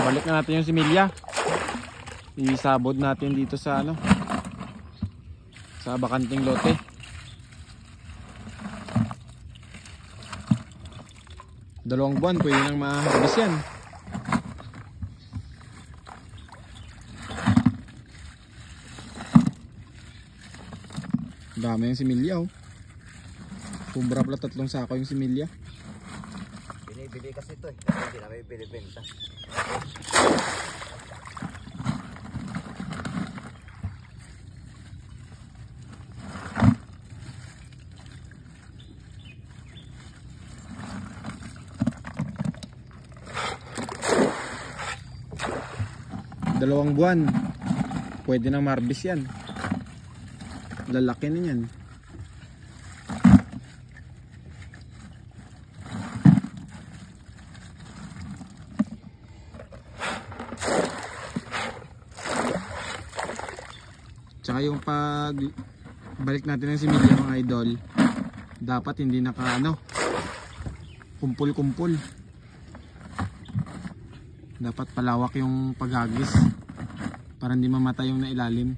Balik na natin yung similya. Isabod natin dito sa ano, sa bakanting lote. Dalawang buwan pwede nang ma-harvest yan. Dami yung similya oh. Sobra pala 3 sako yung similya. Binibili kasi ito eh. Hindi namin binibenta. Dalawang buwan pwede nang ma-harvest yan. Lalaki na yan. Tsaka yung pag balik natin ng similya mga idol, dapat hindi naka ano, kumpul-kumpul. Dapat palawak yung paghagis para hindi mamatay yung nailalim.